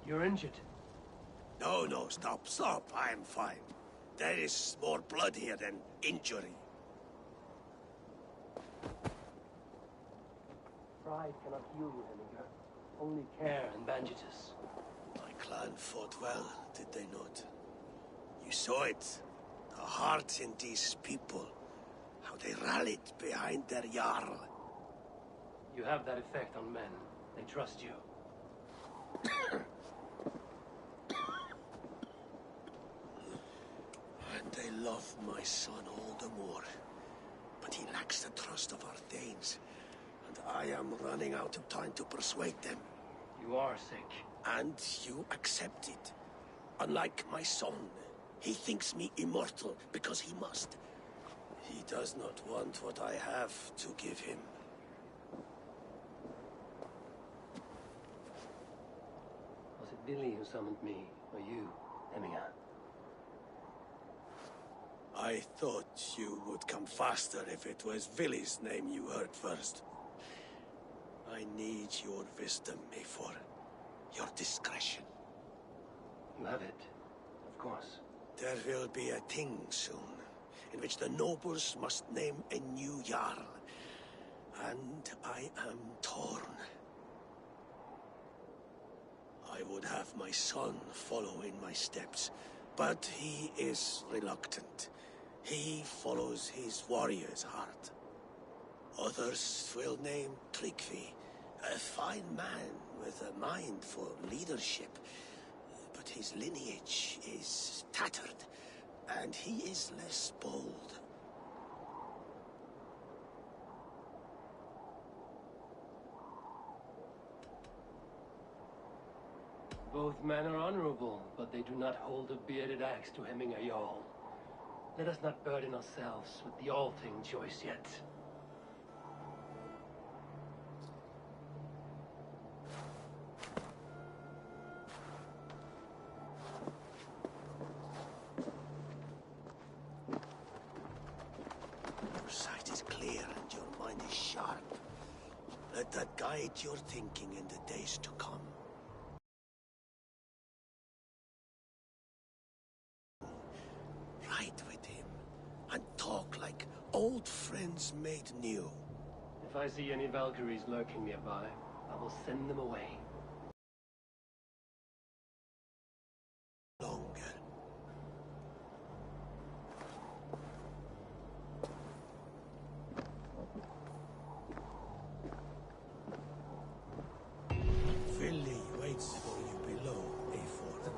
You're injured. No, stop. I'm fine. There is more blood here than injury. Pride cannot heal you, Heminger. Only care and bandages. My clan fought well, did they not? You saw it. The heart in these people. How they rallied behind their Jarl. You have that effect on men. They trust you. And they love my son all the more. But he lacks the trust of our Danes. And I am running out of time to persuade them. You are sick. And you accept it. Unlike my son, he thinks me immortal because he must. He does not want what I have to give him. Was it Billy who summoned me, or you, Heminger? I thought you would come faster if it was Villy's name you heard first. I need your wisdom, Mayfor. Your discretion. You have it, of course. There will be a thing soon, in which the nobles must name a new Jarl. And I am torn. I would have my son follow in my steps, but he is reluctant. He follows his warrior's heart. Others will name Tryggvi, a fine man with a mind for leadership. But his lineage is tattered, and he is less bold. Both men are honorable, but they do not hold a bearded axe to Heminger Jarl. Let us not burden ourselves with the all-thing choice yet. Your sight is clear and your mind is sharp. Let that guide your thinking in the days to come. Ride with him, and talk like old friends made new. If I see any Valkyries lurking nearby, I will send them away. Longer. Villy waits for you below, Mayfor.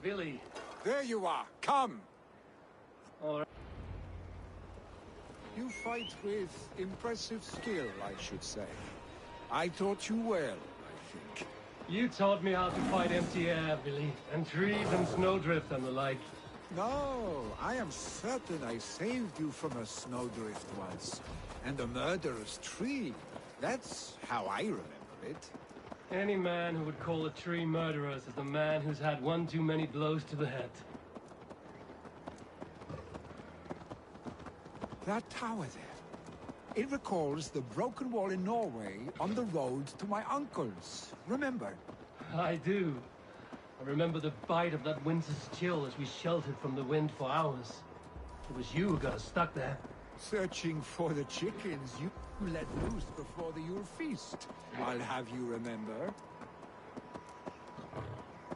Billy. There you are. Come. All right. You fight with impressive skill, I should say. I taught you well, I think. You taught me how to fight empty air, Billy, and trees and snowdrift and the like. No, I am certain I saved you from a snowdrift once. And a murderous tree. That's how I remember it. Any man who would call a tree murderous is a man who's had one too many blows to the head. That tower there. It recalls the broken wall in Norway on the road to my uncle's. Remember? I do. I remember the bite of that winter's chill as we sheltered from the wind for hours. It was you who got us stuck there. Searching for the chickens you let loose before the Yule feast. I'll have you remember.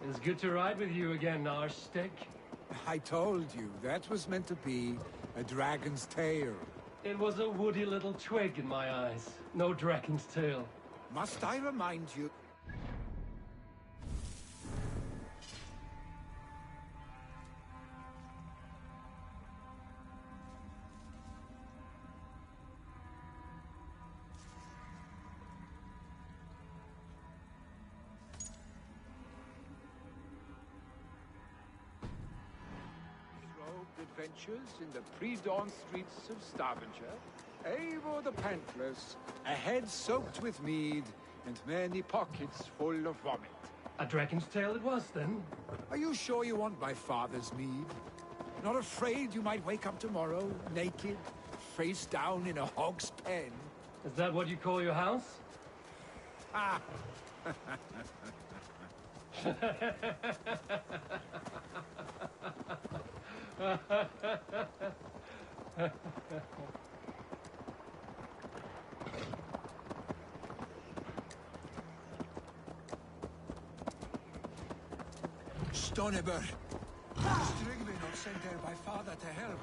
It's good to ride with you again, Arstick. I told you, that was meant to be a dragon's tail. It was a woody little twig in my eyes. No dragon's tail. Must I remind you? Adventures in the pre-dawn streets of Stavanger, Eivor the Pantless, a head soaked with mead, and many pockets full of vomit. A dragon's tail it was, then? Are you sure you want my father's mead? Not afraid you might wake up tomorrow, naked, face down in a hog's pen? Is that what you call your house? Ah! Stoneber! Strigby not sent there by father to help.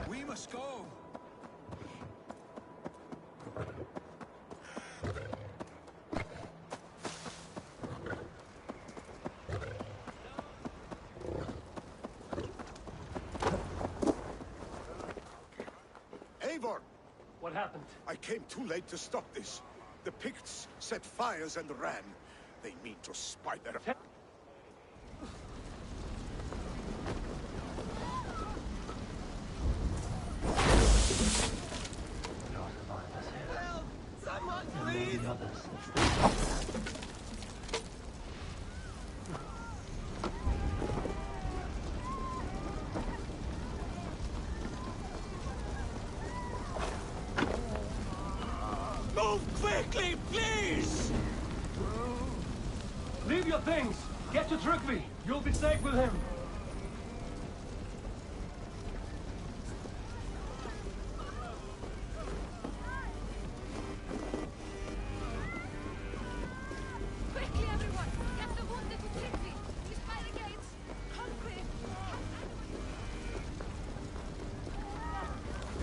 We must go. Eivor! What happened? I came too late to stop this. The Picts set fires and ran. They mean to spite their... Someone, please! Move quickly, please! Leave your things! Get to Trygve! You'll be safe with him! Quickly, everyone! Get the wounded to Trygve! He's by the gates! Come quick!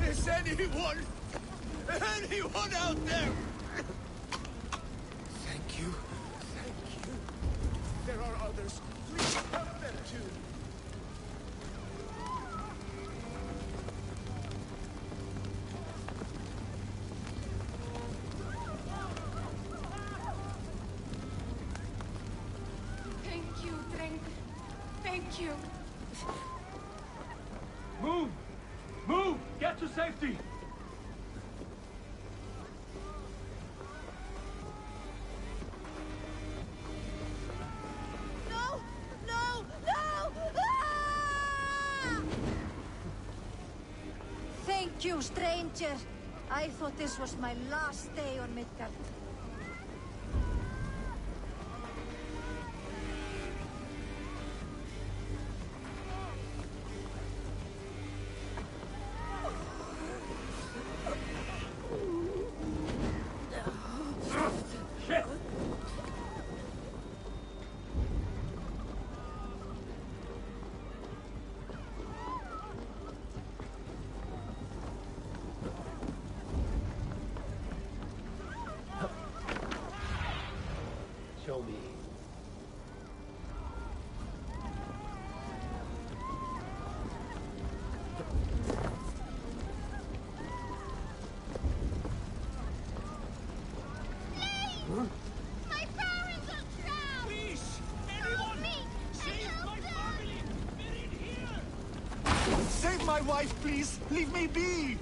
Is anyone out there? Thank you. Thank you. There are others. Please help them too. Thank you, Drink. Thank you. Move! Move! Get to safety! No! No! No! Ah! Thank you, stranger. I thought this was my last day on Midgard. Shit! Show me. My parents are drowned! Please! Help me! Save my family! They're in here! Save my wife, please! Leave me be!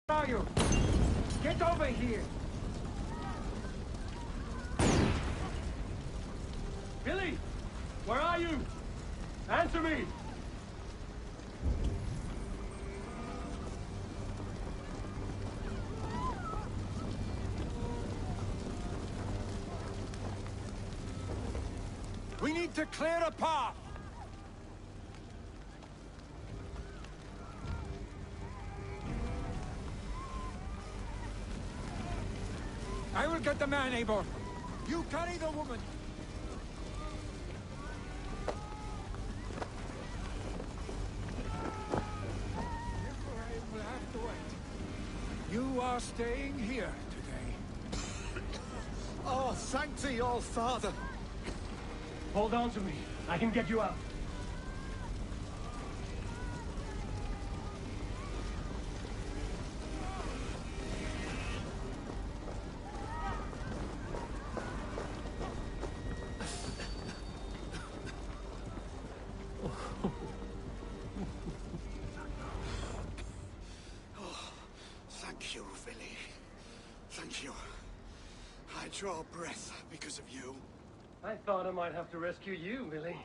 Where are you? Get over here! Billy! Where are you? Answer me! We need to clear a path! I will get the man, Eivor. You carry the woman. Ephraim will have to wait. You are staying here today. Oh, thank thee, all father. Hold on to me. I can get you out. Thank you, Billy. Thank you. I draw breath because of you. I thought I might have to rescue you, Billy.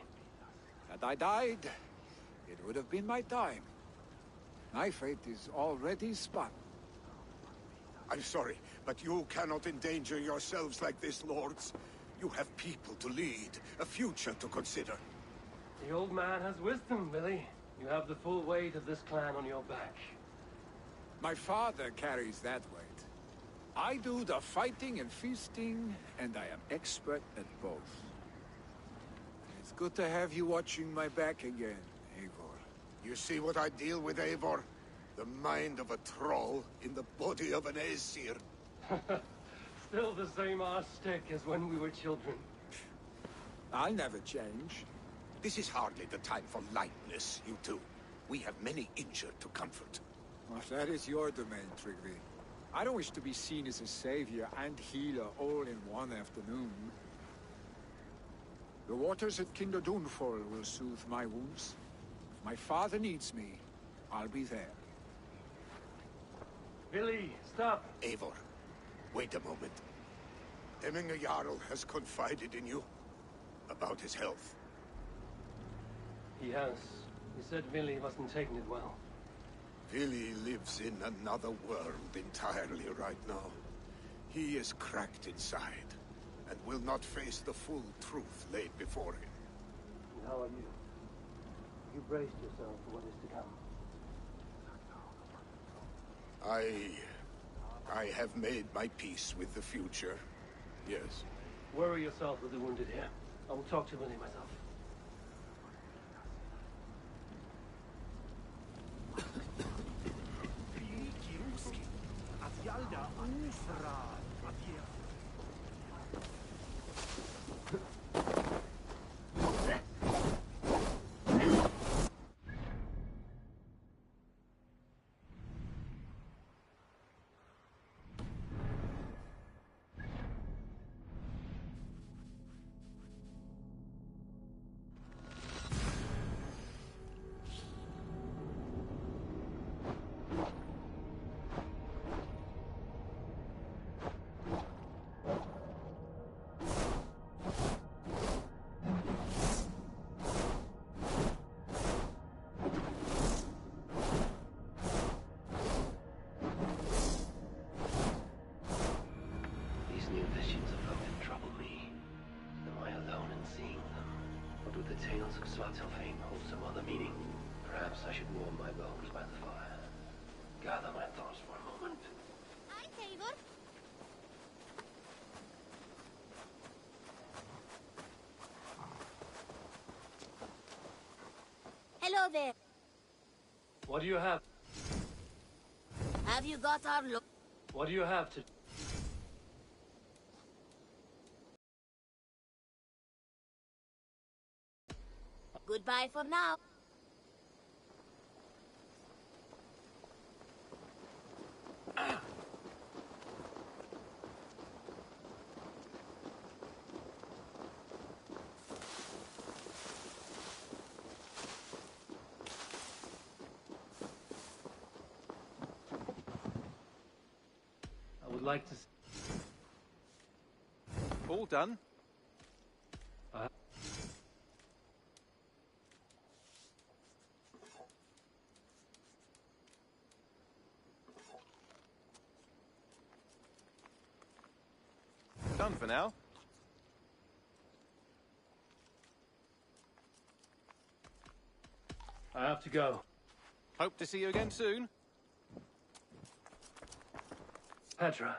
Had I died, it would have been my time. My fate is already spun. I'm sorry, but you cannot endanger yourselves like this, lords. You have people to lead, a future to consider. The old man has wisdom, Billy. You have the full weight of this clan on your back. My father carries that weight. I do the fighting and feasting, and I am expert at both. It's good to have you watching my back again, Eivor. You see what I deal with, Eivor? The mind of a troll in the body of an Aesir. Still the same arse stick as when we were children. I'll never change. This is hardly the time for lightness, you two. We have many injured to comfort. Well, that is your domain, Tryggvi. I don't wish to be seen as a savior and healer all in one afternoon. The waters at Kinderdunfall will soothe my wounds. If my father needs me, I'll be there. Billy, stop! Eivor, wait a moment. Emminger Jarl has confided in you about his health. He has. He said Billy wasn't taking it well. Billy lives in another world entirely right now. He is cracked inside, and will not face the full truth laid before him. And how are you? You braced yourself for what is to come. I have made my peace with the future. Yes. Worry yourself with the wounded here. I will talk to Billy myself. New visions of Odin trouble me. Am I alone in seeing them? Or do the tales of Svartalfheim hold some other meaning? Perhaps I should warm my bones by the fire. Gather my thoughts for a moment. Hi, Eivor. Hello there. What do you have? Have you got our look? What do you have to... Goodbye for now. I would like to... All done? Done for now. I have to go. Hope to see you again soon. Petra,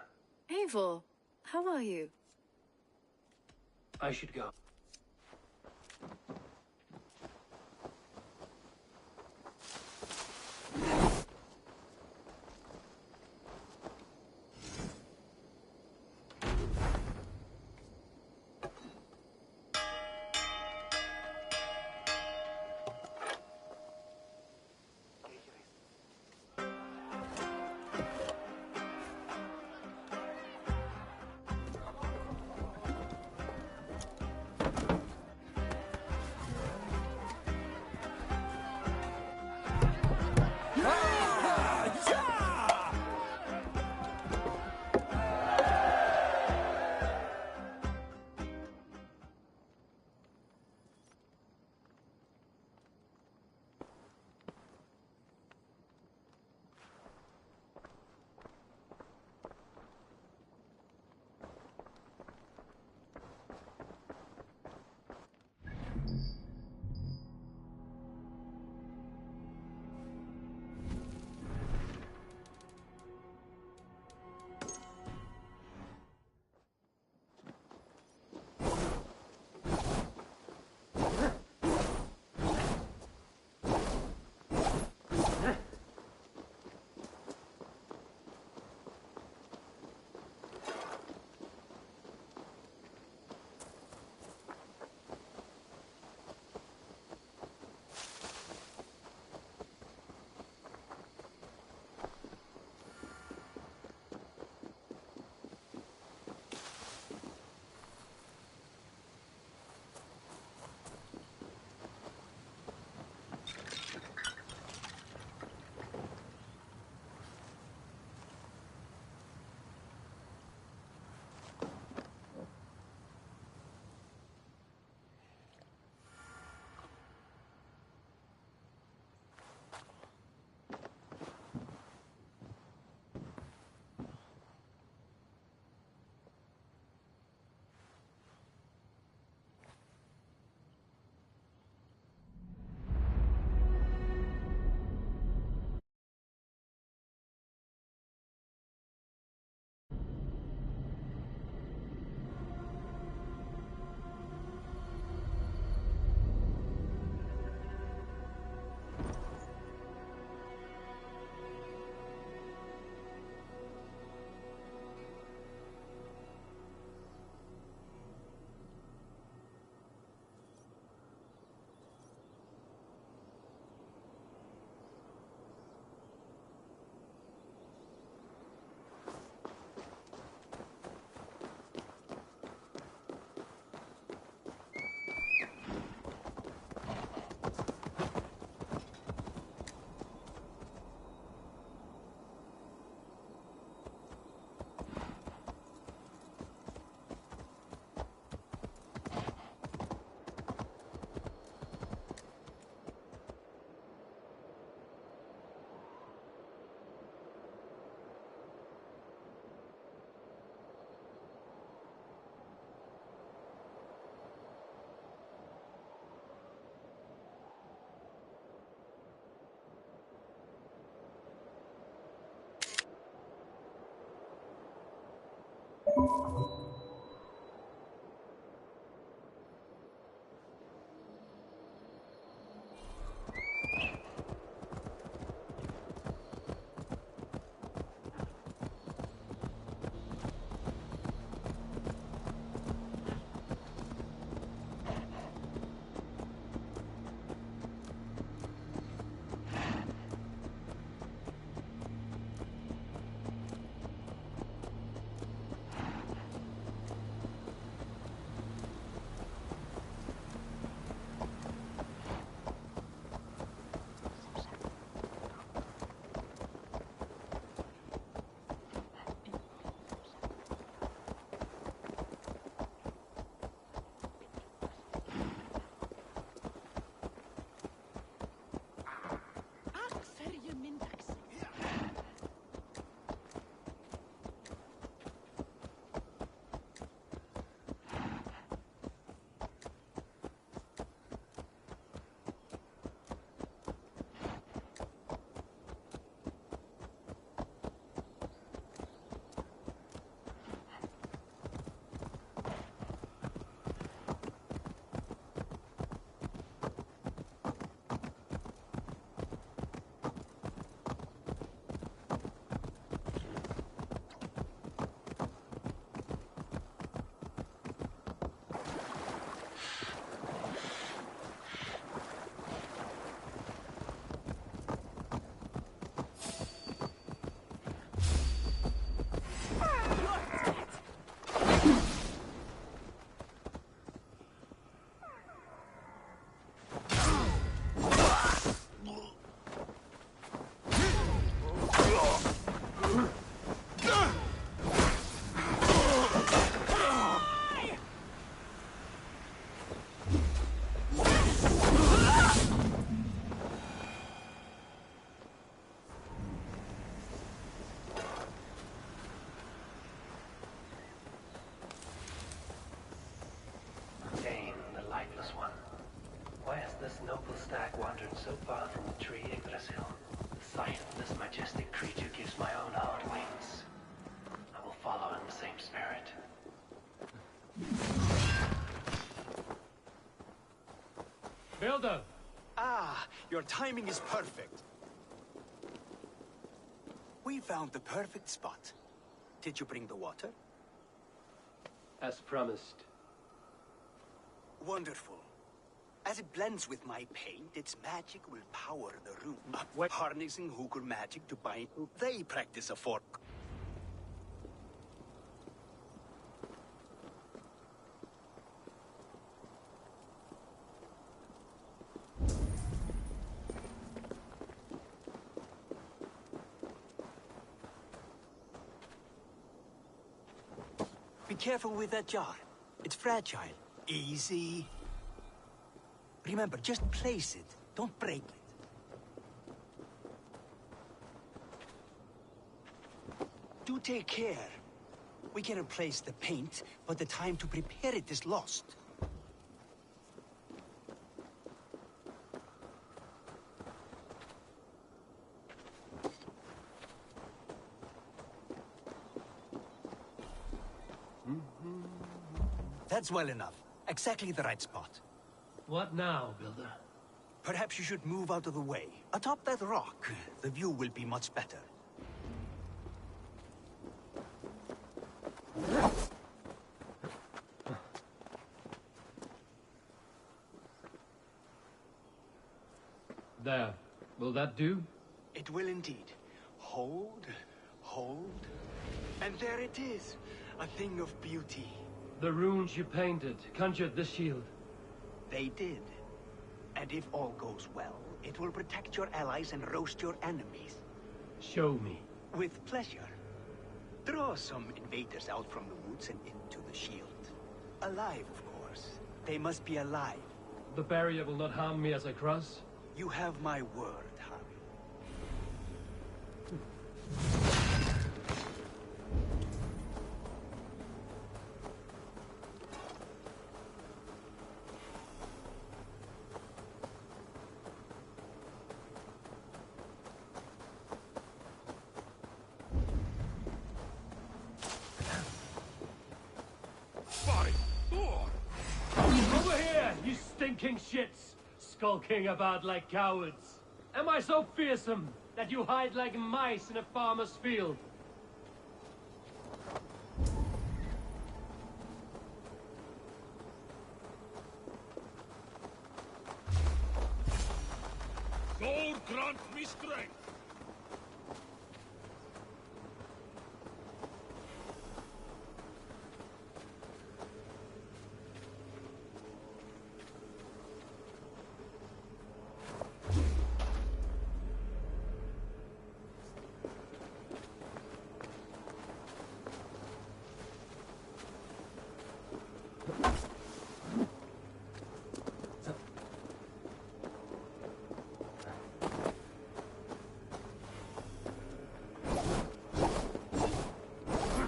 Eivor, how are you? I should go. noble stag wandered so far from the tree Yggdrasil. The sight of this majestic creature gives my own heart wings. I will follow in the same spirit. Builder! Ah, your timing is perfect. We found the perfect spot. Did you bring the water? As promised. Wonderful. As it blends with my paint, its magic will power the room. When harnessing hooker magic to bind, they practice a fork. Be careful with that jar. It's fragile. Easy. Remember, just place it. Don't break it. Do take care. We can replace the paint, but the time to prepare it is lost. That's well enough. Exactly the right spot. What now, Builder? Perhaps you should move out of the way. Atop that rock, the view will be much better. There. Will that do? It will indeed. Hold, hold, and there it is. A thing of beauty. The runes you painted conjured the shield. They did. And if all goes well, it will protect your allies and roast your enemies. Show me. With pleasure. Draw some invaders out from the woods and into the shield. Alive, of course. They must be alive. The barrier will not harm me as I cross? You have my word, Harry. Over here, you stinking shits! Skulking about like cowards. Am I so fearsome that you hide like mice in a farmer's field? God grant me strength!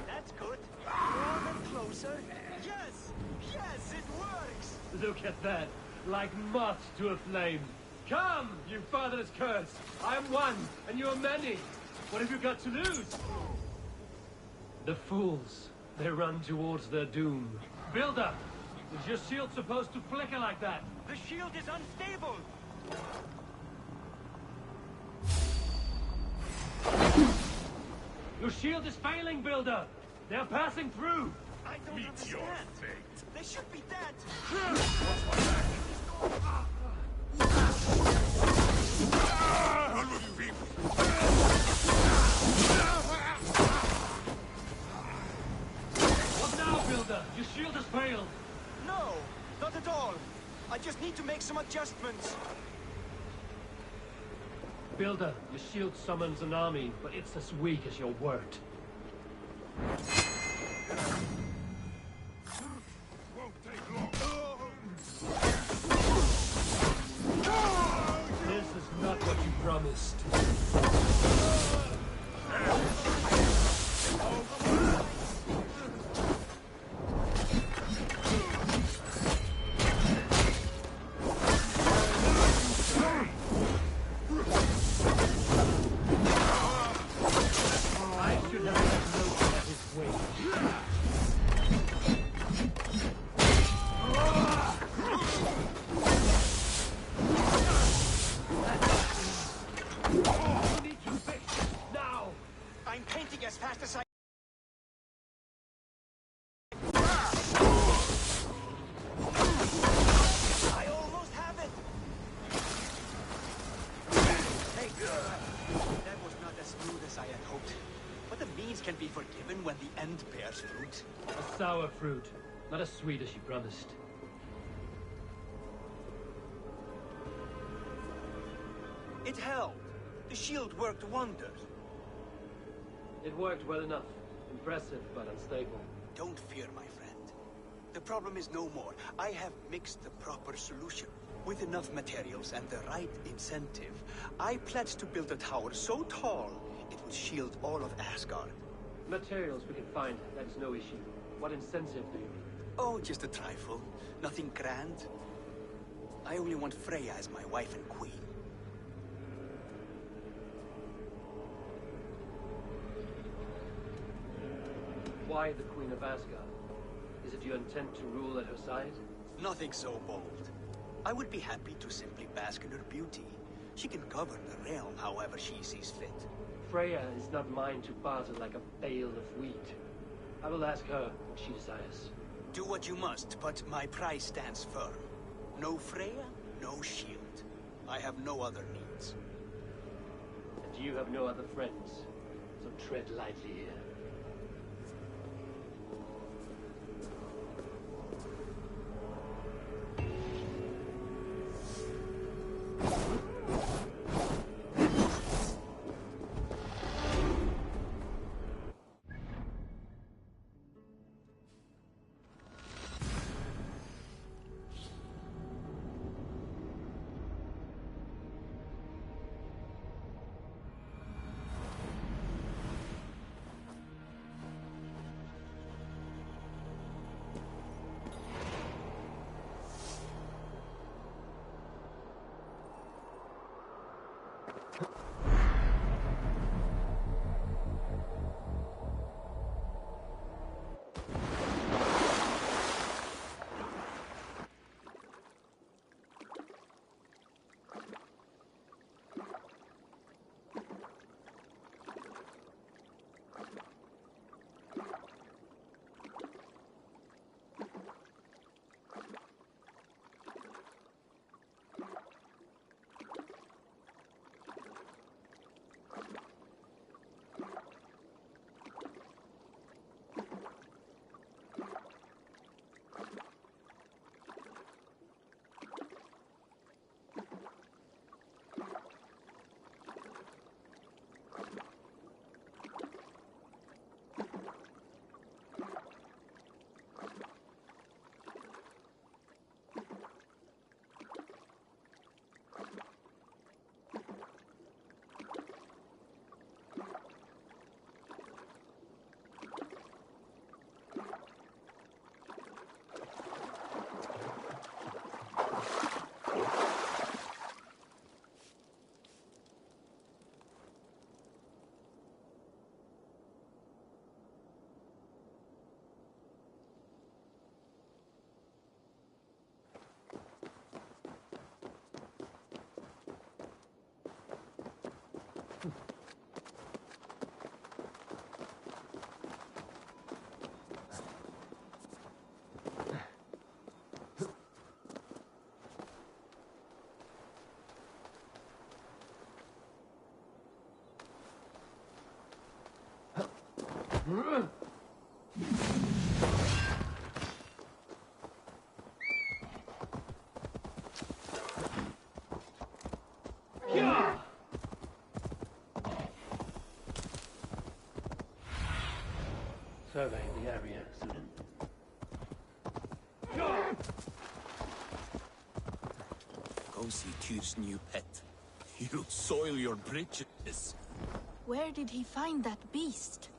That's good. Draw them closer. Yes! Yes, it works! Look at that, like moth to a flame. Come, you fatherless curse! I am one, and you are many. What have you got to lose? The fools. They run towards their doom. Builder! Is your shield supposed to flicker like that? The shield is unstable! Your shield is failing, Builder! They're passing through! I don't understand. They should be dead! What now, Builder? Your shield has failed! No, not at all. I just need to make some adjustments. Builder, your shield summons an army, but it's as weak as your word. This is not what you promised. and bears fruit. A sour fruit, not as sweet as you promised. It held. The shield worked wonders. It worked well enough. Impressive, but unstable. Don't fear, my friend. The problem is no more. I have mixed the proper solution. With enough materials and the right incentive, I pledge to build a tower so tall, it will shield all of Asgard. Materials we can find, that is no issue. What incentive do you need? Oh, just a trifle. Nothing grand. I only want Freya as my wife and queen. Why the Queen of Asgard? Is it your intent to rule at her side? Nothing so bold. I would be happy to simply bask in her beauty. She can govern the realm however she sees fit. Freya is not mine to barter like a bale of wheat. I will ask her what she desires. Do what you must, but my price stands firm. No Freya, no shield. I have no other needs. And you have no other friends, so tread lightly here. Survey the area, Sudan. Go see Tyr's new pet. You'll soil your britches. Where did he find that beast?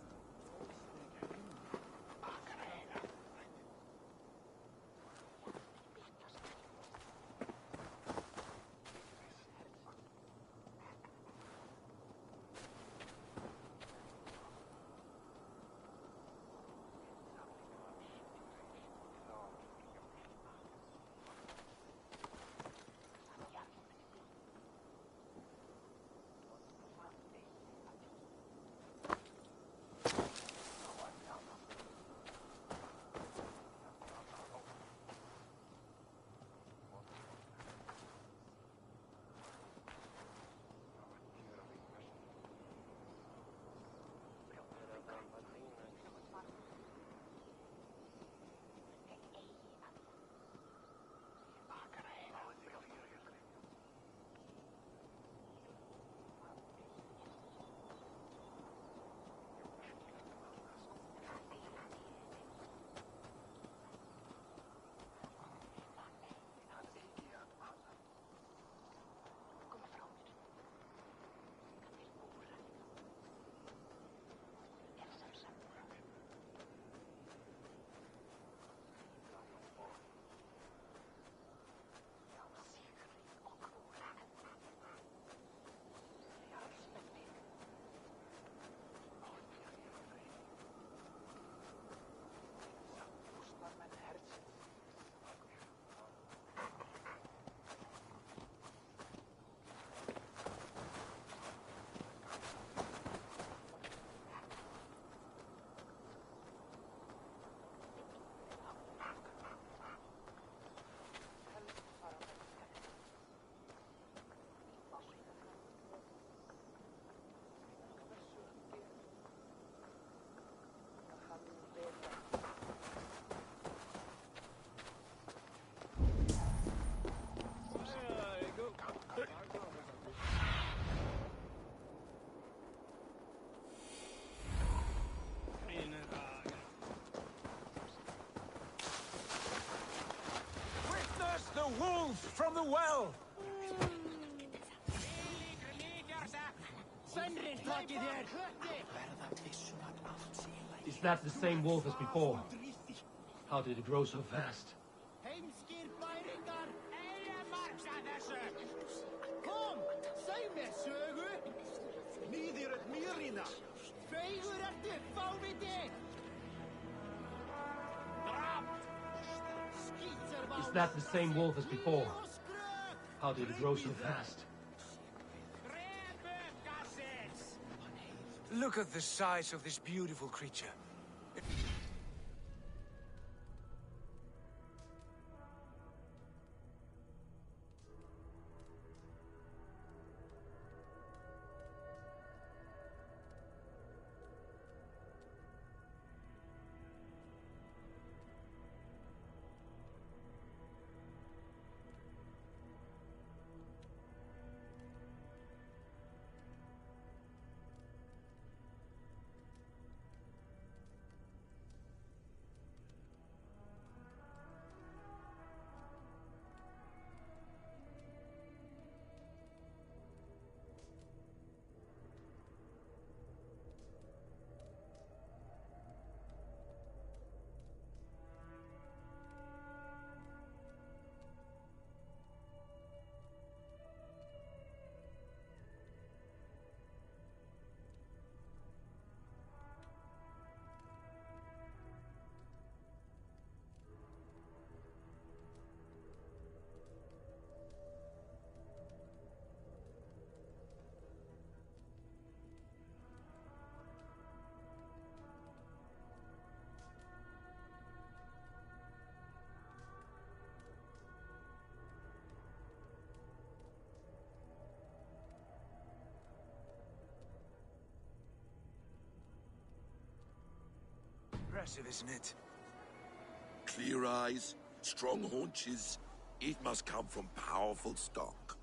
hell! Is that the same wolf as before? How did it grow so fast? Is that the same wolf as before? How did it grow so fast? Look at the size of this beautiful creature. Impressive, isn't it? Clear eyes, strong haunches. It must come from powerful stock.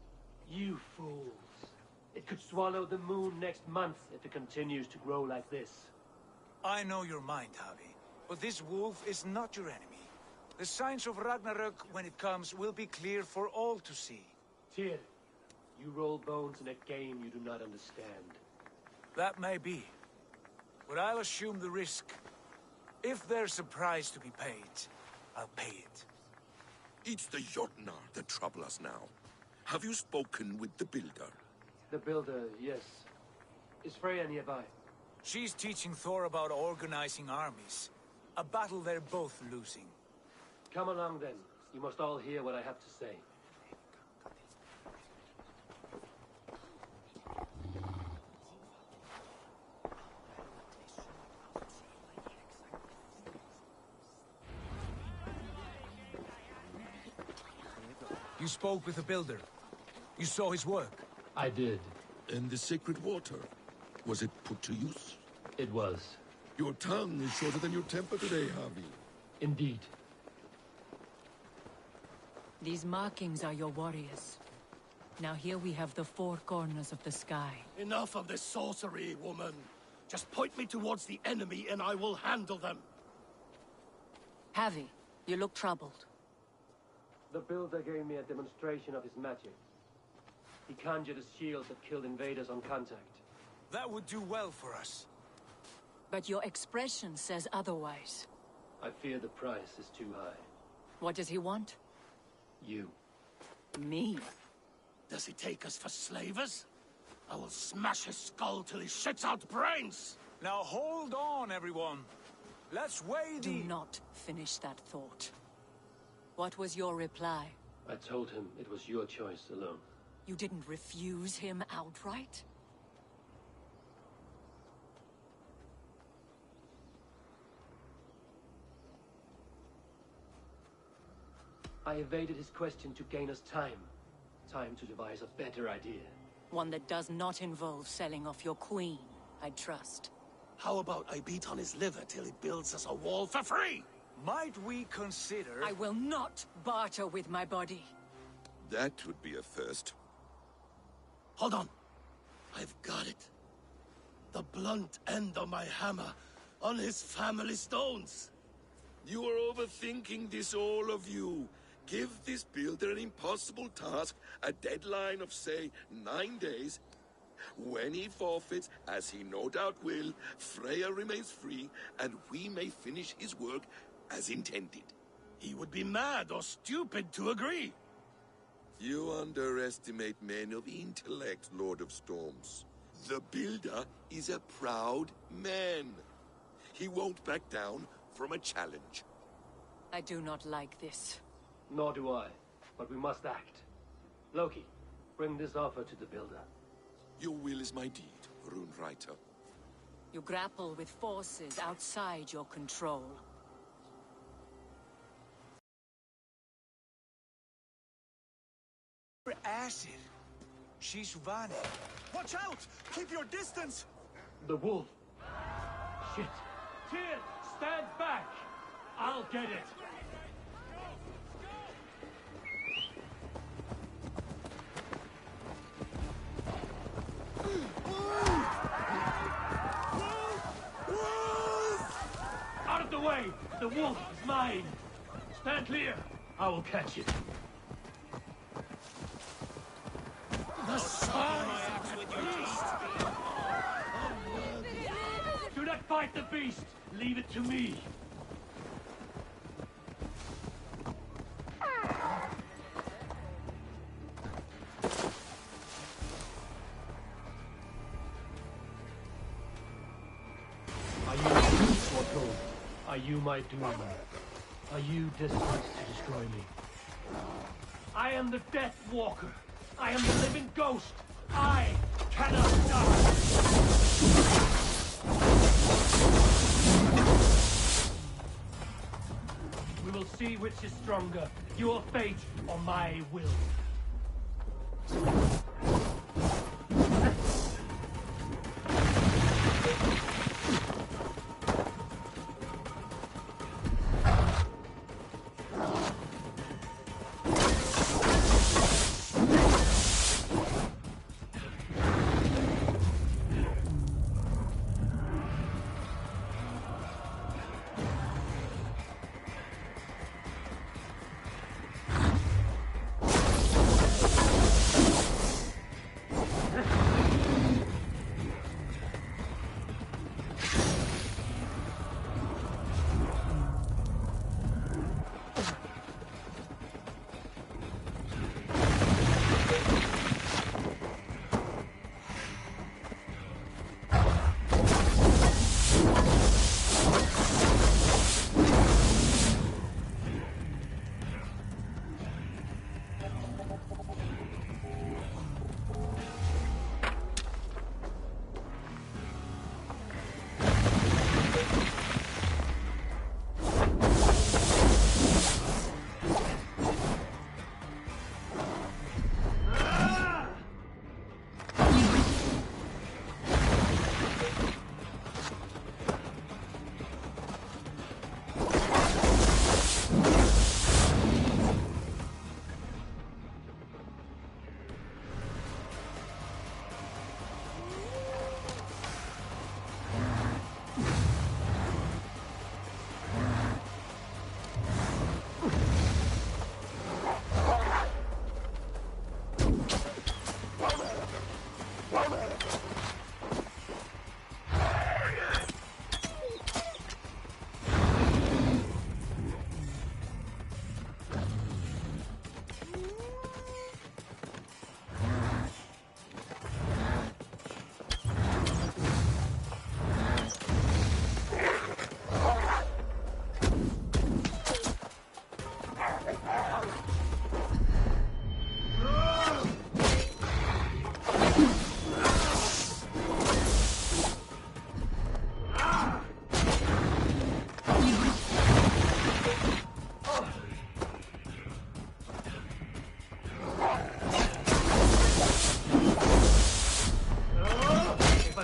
You fools. It could swallow the moon next month if it continues to grow like this. I know your mind, Javi, but this wolf is not your enemy. The signs of Ragnarok, when it comes, will be clear for all to see. Tyr, you roll bones in a game you do not understand. That may be, but I'll assume the risk. If there's a price to be paid, I'll pay it. It's the Jotnar that trouble us now. Have you spoken with the builder? The builder, yes. Is Freya nearby? She's teaching Thor about organizing armies. A battle they're both losing. Come along then. You must all hear what I have to say. You spoke with the builder. You saw his work. I did. And the sacred water, was it put to use? It was. Your tongue is shorter than your temper today, Javi. Indeed. These markings are your warriors. Now here we have the four corners of the sky. Enough of this sorcery, woman. Just point me towards the enemy and I will handle them. Javi, you look troubled. The builder gave me a demonstration of his magic. He conjured a shield that killed invaders on contact. That would do well for us. But your expression says otherwise. I fear the price is too high. What does he want? You. Me? Does he take us for slavers? I will smash his skull till he shits out brains! Now hold on, everyone. Let's weigh the... Do not finish that thought. What was your reply? I told him it was your choice alone. You didn't refuse him outright? I evaded his question to gain us time. Time to devise a better idea. One that does not involve selling off your queen, I trust. How about I beat on his liver till he builds us a wall for free? Might we consider... I will not barter with my body. That would be a first. Hold on. I've got it. The blunt end of my hammer on his family stones. You are overthinking this, all of you. Give this builder an impossible task, a deadline of, say, 9 days. When he forfeits, as he no doubt will, Freya remains free, and we may finish his work as intended. He would be mad or stupid to agree. You underestimate men of intellect, Lord of Storms. The builder is a proud man. He won't back down from a challenge. I do not like this. Nor do I, but we must act. Loki, bring this offer to the builder. Your will is my deed, Rune Writer. You grapple with forces outside your control. Acid. She's running. Watch out! Keep your distance! The wolf. Shit. Tyr, stand back! I'll get it! Out of the way! The wolf is mine! Stand clear! I will catch it. The size of the beast! Do not fight the beast! Leave it to me! Are you mortal? Are you my doom? Are you destined to destroy me? I am the Death Walker. I am the living ghost. I cannot die. We will see which is stronger, your fate or my will.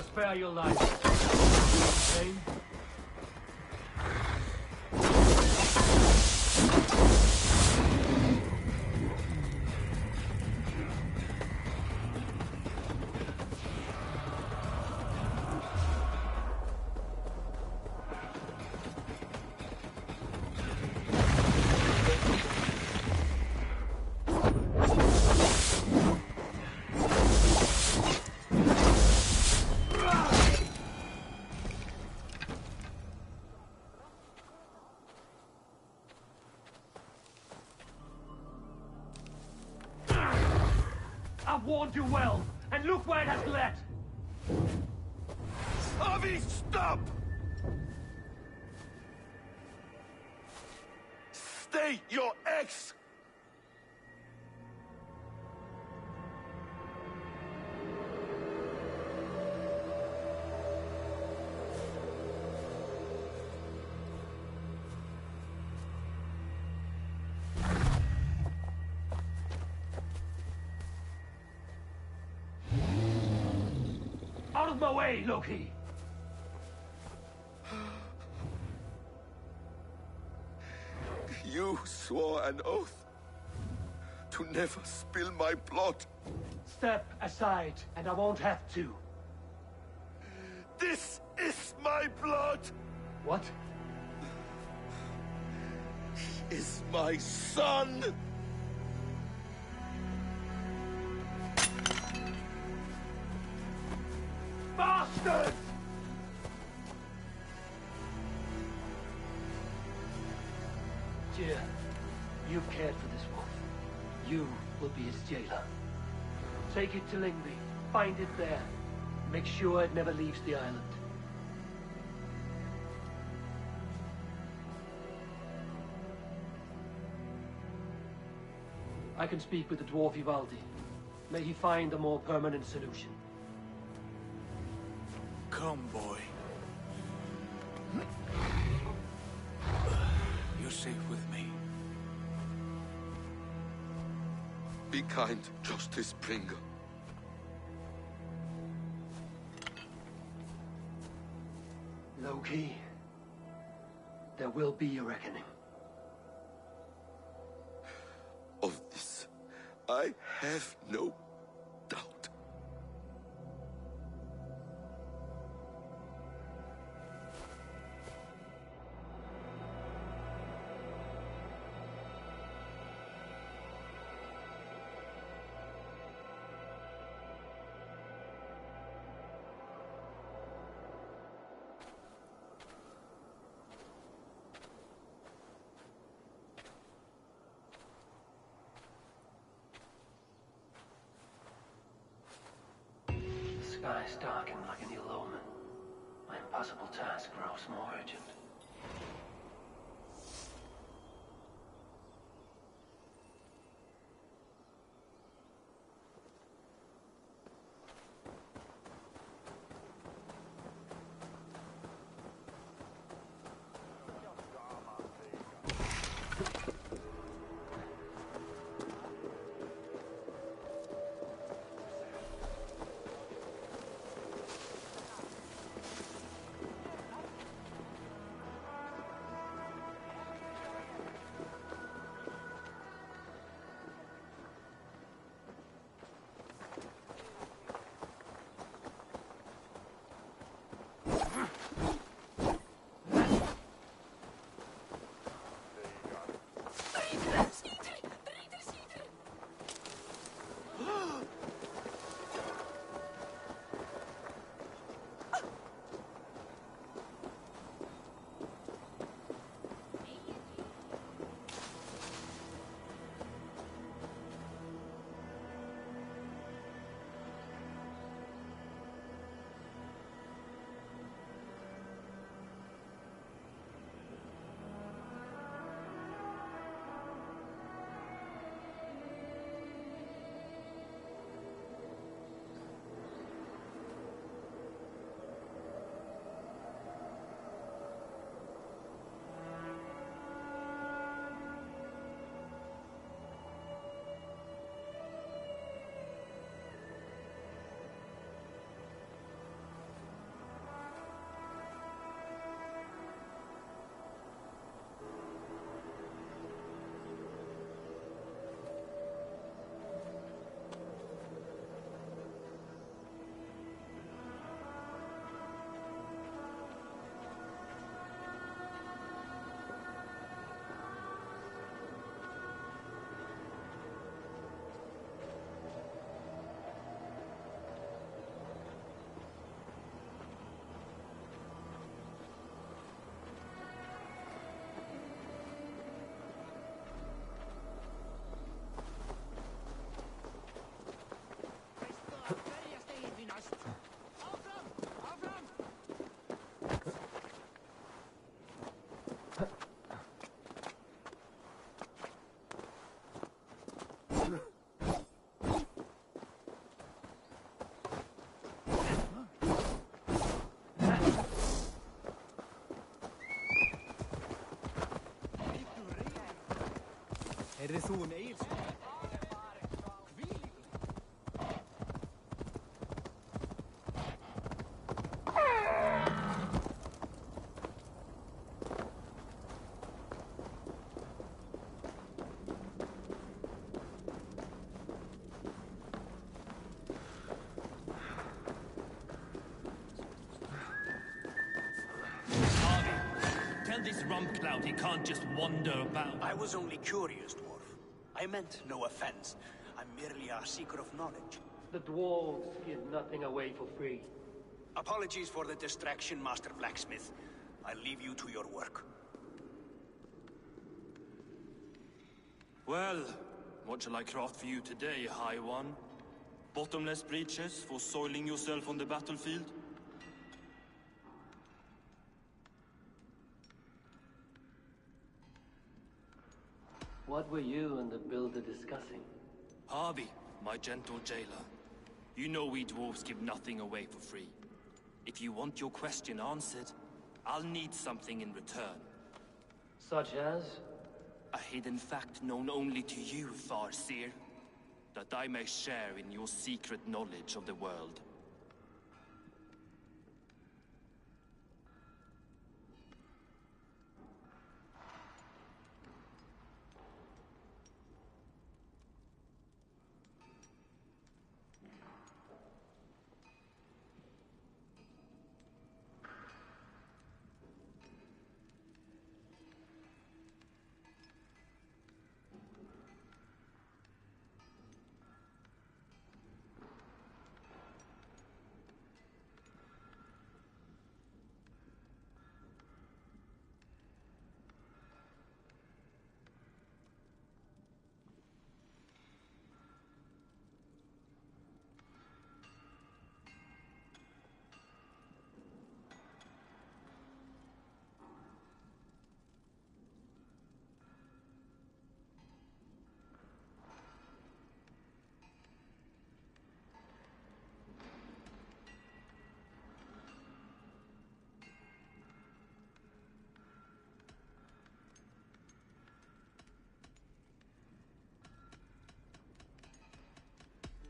Spare your life. Shame. I've warned you well, and look where it has led! Avi, stop! Stay your ex! Out of my way, Loki! You swore an oath to never spill my blood. Step aside, and I won't have to. This is my blood! What? He is my son! Bastard! Tyr, you've cared for this wolf. You will be its jailer. Take it to Lingby. Find it there. Make sure it never leaves the island. I can speak with the dwarf Ivaldi. May he find a more permanent solution. Come, boy. You're safe with me. Be kind, Justice Bringer. Loki, there will be a reckoning. Of this, I have no doubt. The skies darken like an ill omen. My impossible task grows more urgent. storm cloud, he can't just wander about. I was only curious, dwarf. I meant no offense. I'm merely a seeker of knowledge. The dwarves give nothing away for free. Apologies for the distraction, Master Blacksmith. I'll leave you to your work. Well, what shall I craft for you today, High One? Bottomless breeches for soiling yourself on the battlefield? What were you and the builder discussing? Harvey, my gentle jailer. You know we dwarves give nothing away for free. If you want your question answered, I'll need something in return. Such as? A hidden fact known only to you, Farseer. That I may share in your secret knowledge of the world.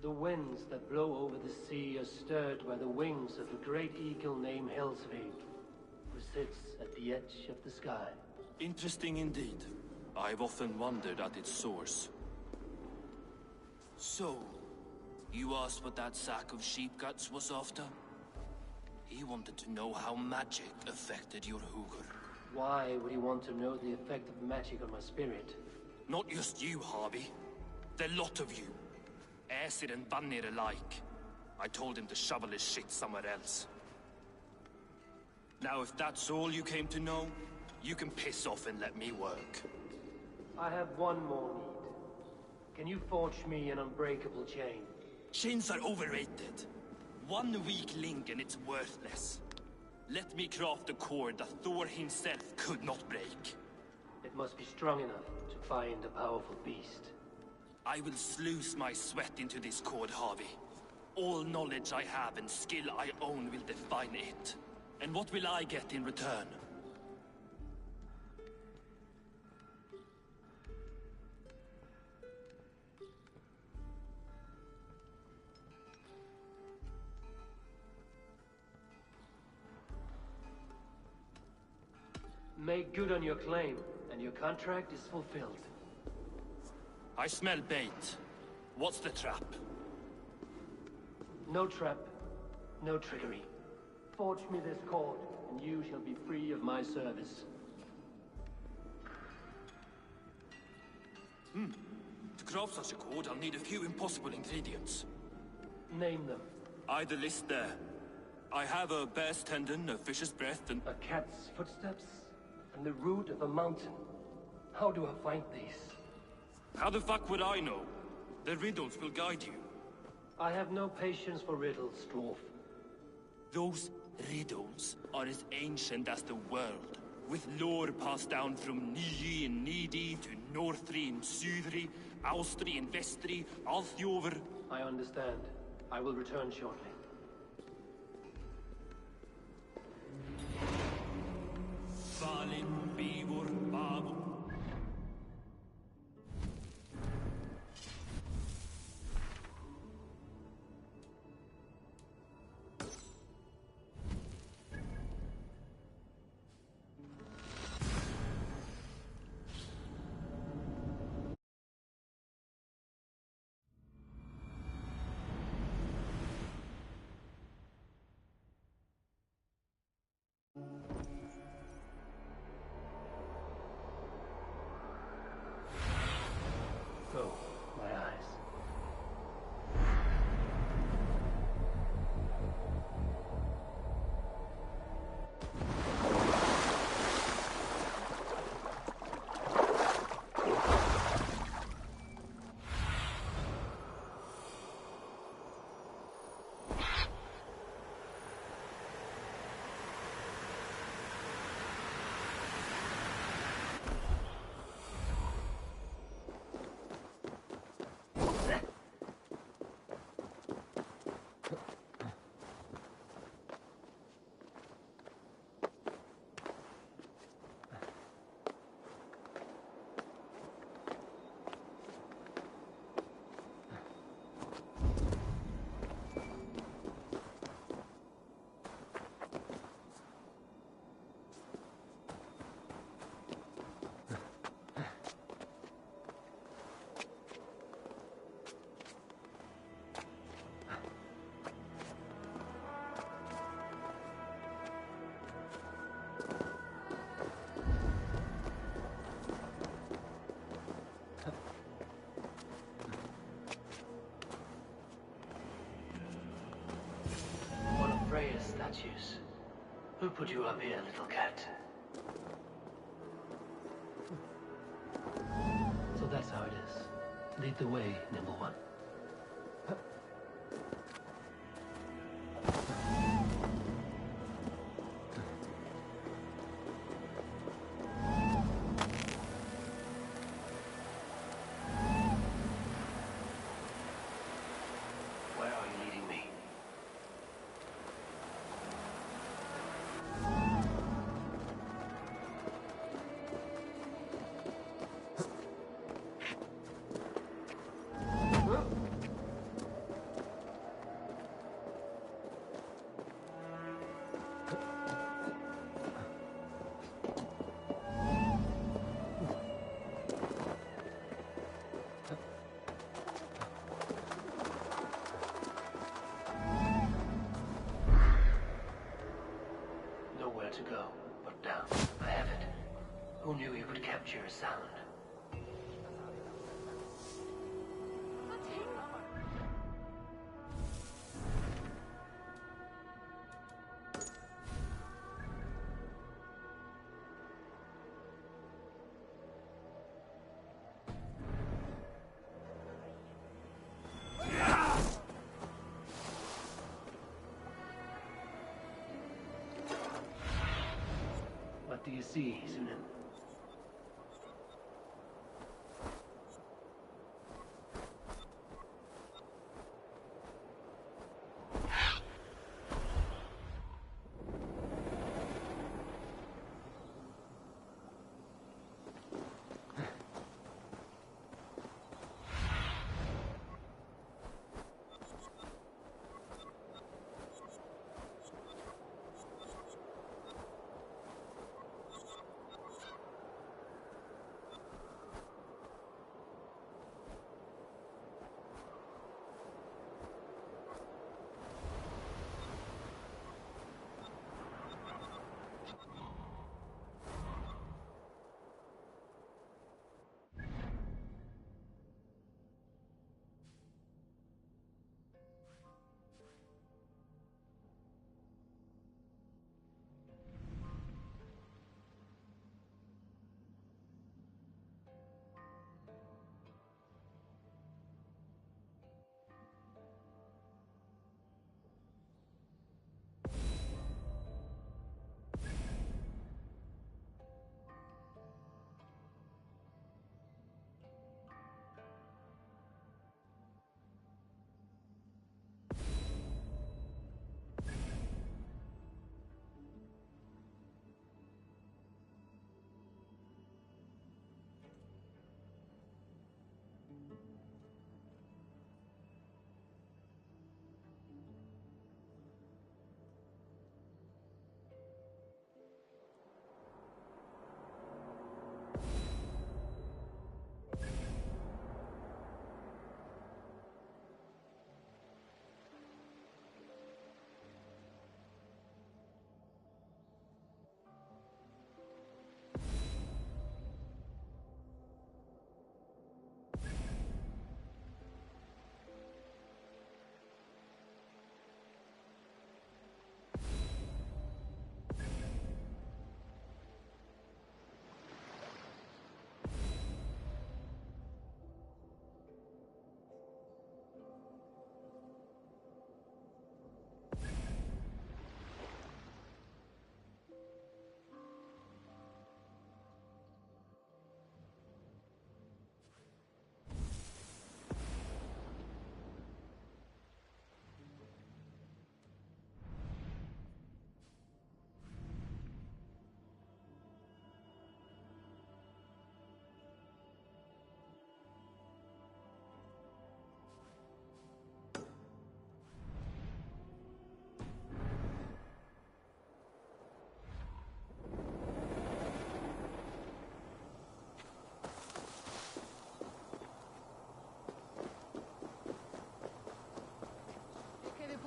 The winds that blow over the sea are stirred by the wings of a great eagle named Helsvig, who sits at the edge of the sky. Interesting indeed. I've often wondered at its source. So, you asked what that sack of sheep guts was after? He wanted to know how magic affected your Hugr. Why would he want to know the effect of magic on my spirit? Not just you, Harvey. The lot of you. Aesir and Vanir alike. I told him to shovel his shit somewhere else. Now, if that's all you came to know, you can piss off and let me work. I have one more need. Can you forge me an unbreakable chain? Chains are overrated. One weak link and it's worthless. Let me craft a cord that Thor himself could not break. It must be strong enough to bind a powerful beast. I will sluice my sweat into this cord, Harvey. All knowledge I have and skill I own will define it. And what will I get in return? Make good on your claim, and your contract is fulfilled. I smell bait. What's the trap? No trap, no trickery. Forge me this cord, and you shall be free of my service. To craft such a cord, I'll need a few impossible ingredients. Name them. The list there. I have a bear's tendon, a fish's breath, and... A cat's footsteps, and the root of a mountain. How do I find these? How the fuck would I know? The riddles will guide you. I have no patience for riddles, dwarf. Those riddles are as ancient as the world, with lore passed down from Niji and Nidi to Northri and Sudri, Austri and Vestri, Althjover. I understand. I will return shortly. Valin Bivor Babo. statues. Who put you up here, little cat? So that's how it is. Lead the way, nimble one. Where are you leading me? Nowhere to go but down. I have it. Who knew you could capture a sound? What do you see, Sunan?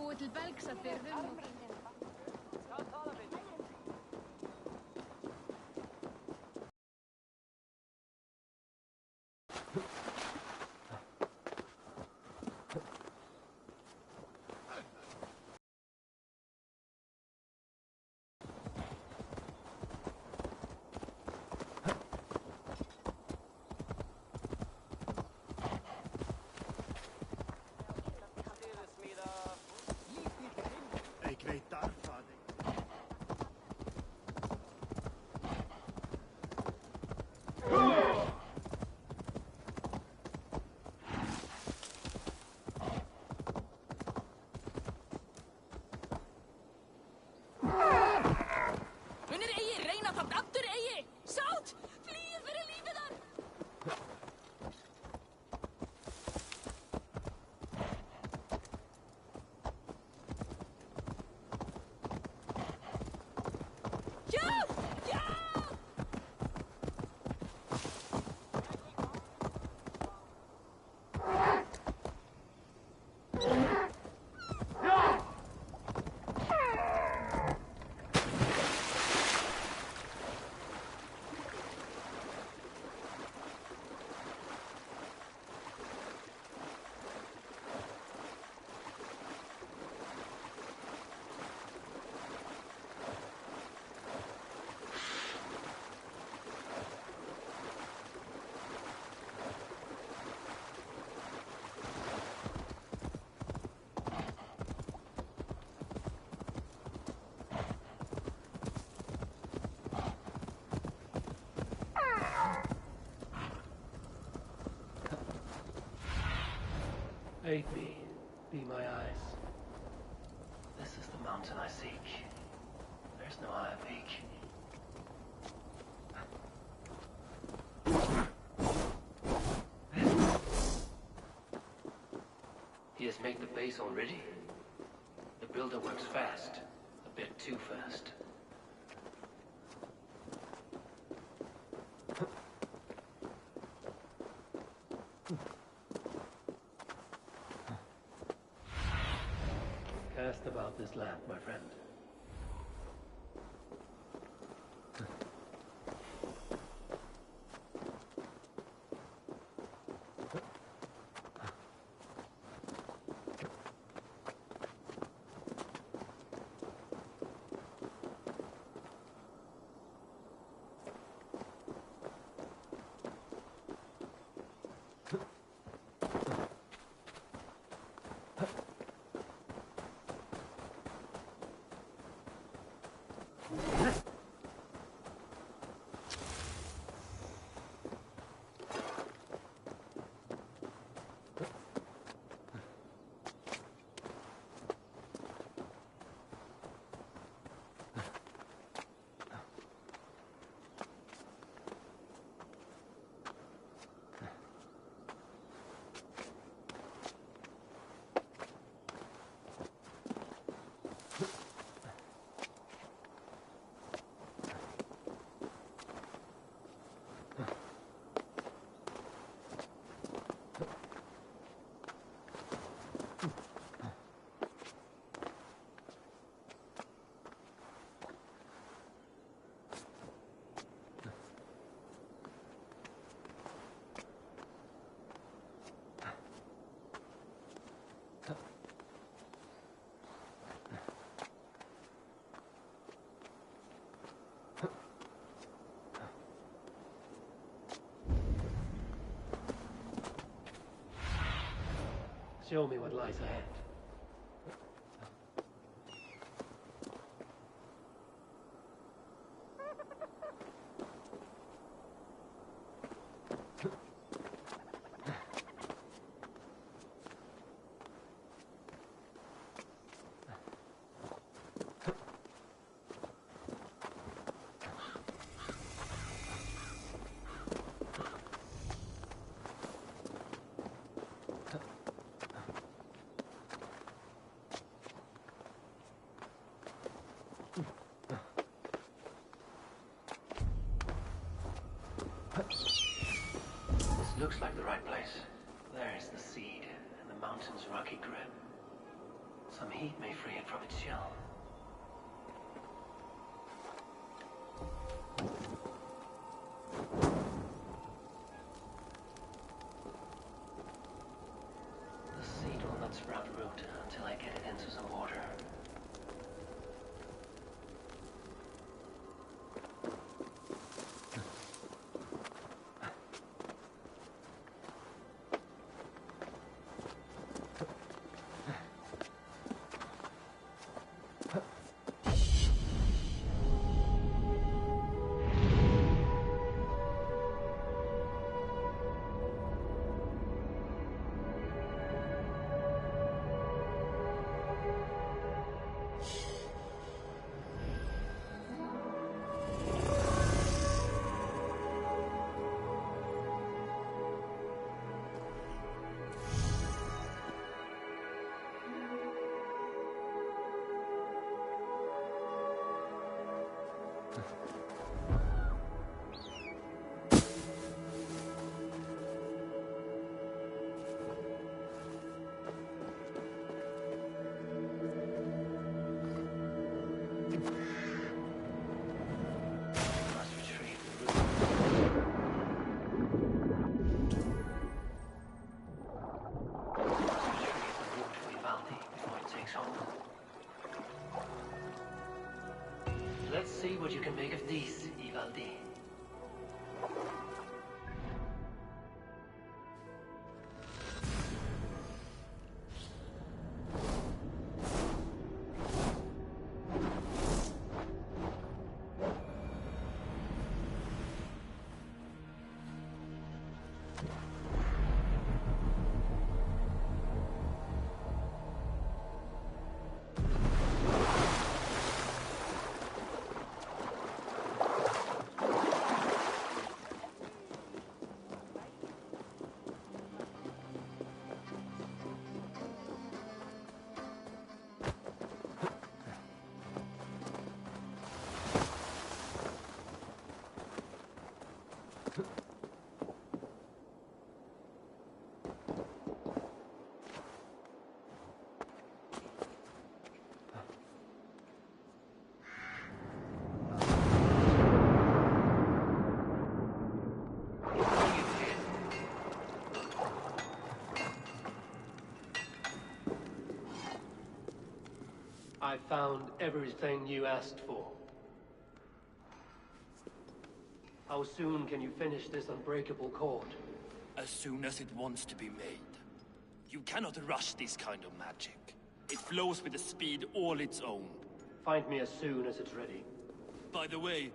búið til belgs að byrðum Aid me, be my eyes. This is the mountain I seek. There's no higher peak. He has made the base already. The builder works fast. A bit too fast. Cast about this land, my friend. Show me what lies ahead. This looks like the right place. There's the seed, and the mountain's rocky grip. Some heat may free it from its shell. The seed will not sprout root until I get it into some water. Must retrieve the root. Must retrieve the root for Ivaldi before it takes hold. Let's see what you can make of these, Ivaldi. I found everything you asked for. How soon can you finish this unbreakable cord? As soon as it wants to be made. You cannot rush this kind of magic. It flows with a speed all its own. Find me as soon as it's ready. By the way,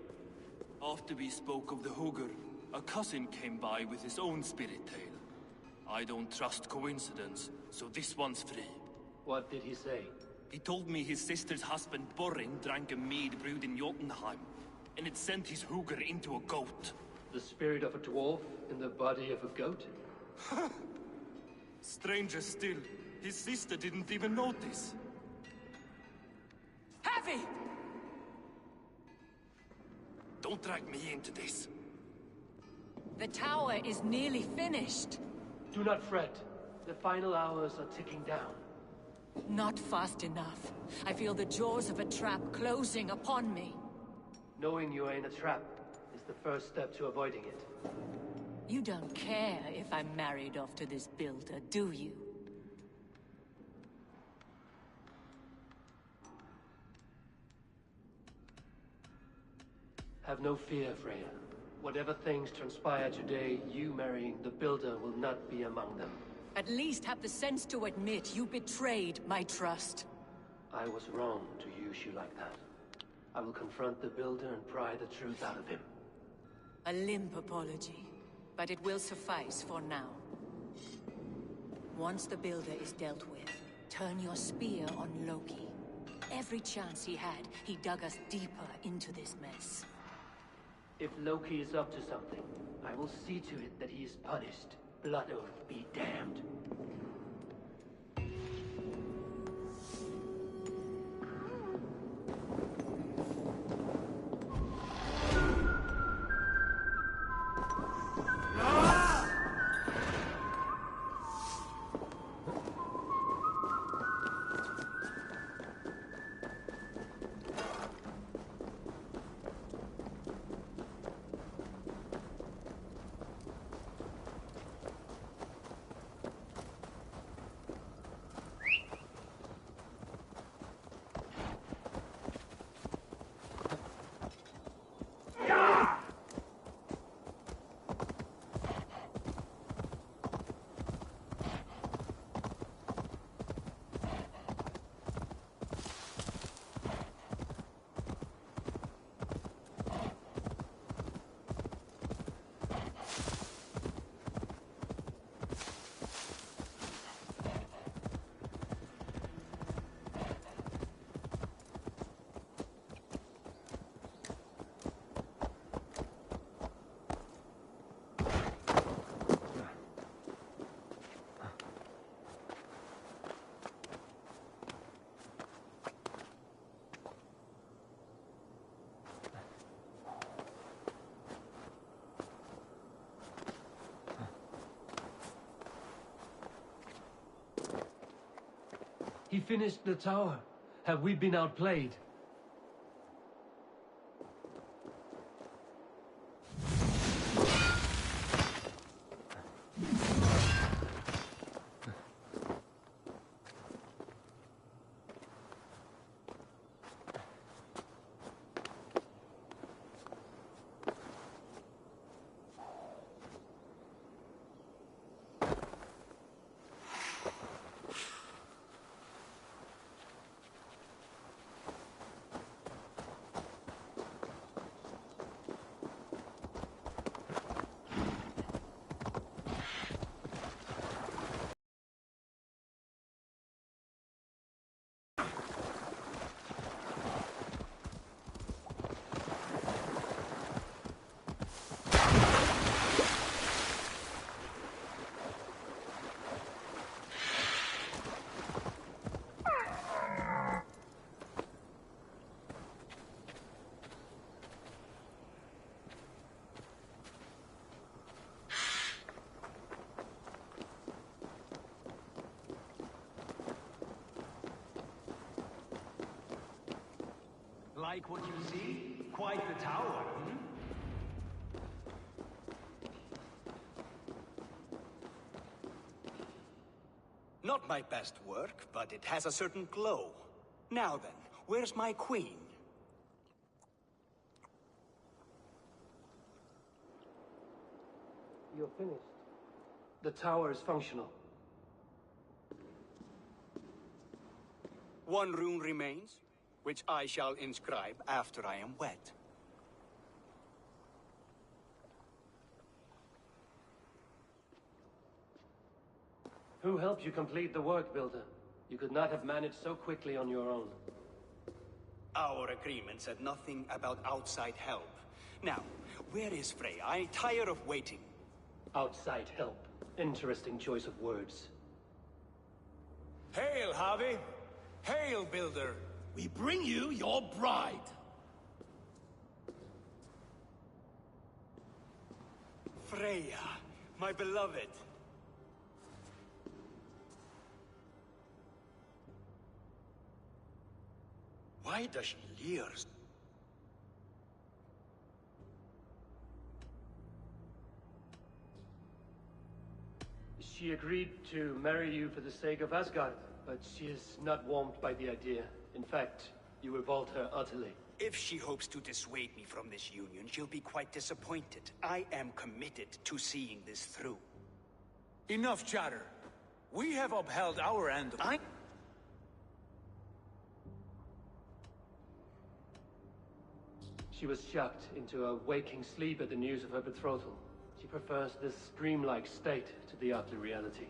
after we spoke of the Hugger, a cousin came by with his own spirit tale. I don't trust coincidence, so this one's free. What did he say? He told me his sister's husband Borin drank a mead brewed in Jotunheim, and it sent his Hugger into a goat. The spirit of a dwarf in the body of a goat? Stranger still, his sister didn't even notice. Heavy! Don't drag me into this. The tower is nearly finished. Do not fret. The final hours are ticking down. Not fast enough. I feel the jaws of a trap closing upon me. Knowing you are in a trap is the first step to avoiding it. You don't care if I'm married off to this builder, do you? Have no fear, Freya. Whatever things transpire today, you marrying the builder will not be among them. At least have the sense to admit you betrayed my trust. I was wrong to use you like that. I will confront the builder and pry the truth out of him. A limp apology, but it will suffice for now. Once the builder is dealt with, turn your spear on Loki. Every chance he had, he dug us deeper into this mess. If Loki is up to something, I will see to it that he is punished. Blood Oath be damned. He finished the tower. Have we been outplayed? Like what you see? Quite the tower, hmm? Not my best work, but it has a certain glow. Now then, where's my queen? You're finished. The tower is functional. One rune remains, which I shall inscribe after I am wet. Who helped you complete the work, Builder? You could not have managed so quickly on your own. Our agreement said nothing about outside help. Now, where is Freya? I'm tired of waiting. Outside help. Interesting choice of words. Hail, Harvey! Hail, Builder! We bring you your bride. Freya, my beloved. Why does she leer? She agreed to marry you for the sake of Asgard, but she is not warmed by the idea. In fact, you revolt her utterly. If she hopes to dissuade me from this union, she'll be quite disappointed. I am committed to seeing this through. Enough chatter. We have upheld our end of... She was shocked into a waking sleep at the news of her betrothal. She prefers this dreamlike state to the ugly reality.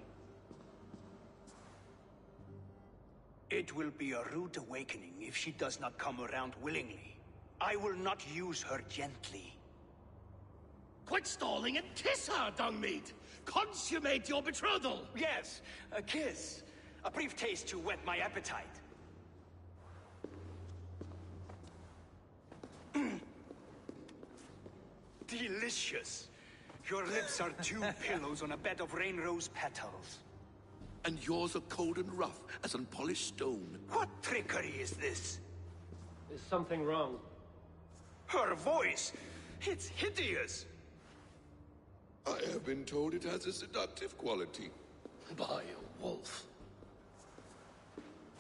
It will be a rude awakening if she does not come around willingly. I will not use her gently. Quit stalling and kiss her, Dungmeat! Consummate your betrothal! Yes, a kiss. A brief taste to whet my appetite. Delicious. Your lips are two pillows on a bed of rain rose petals. And yours are cold and rough as unpolished stone. What trickery is this? Is something wrong? Her voice! It's hideous! I have been told it has a seductive quality. By a wolf.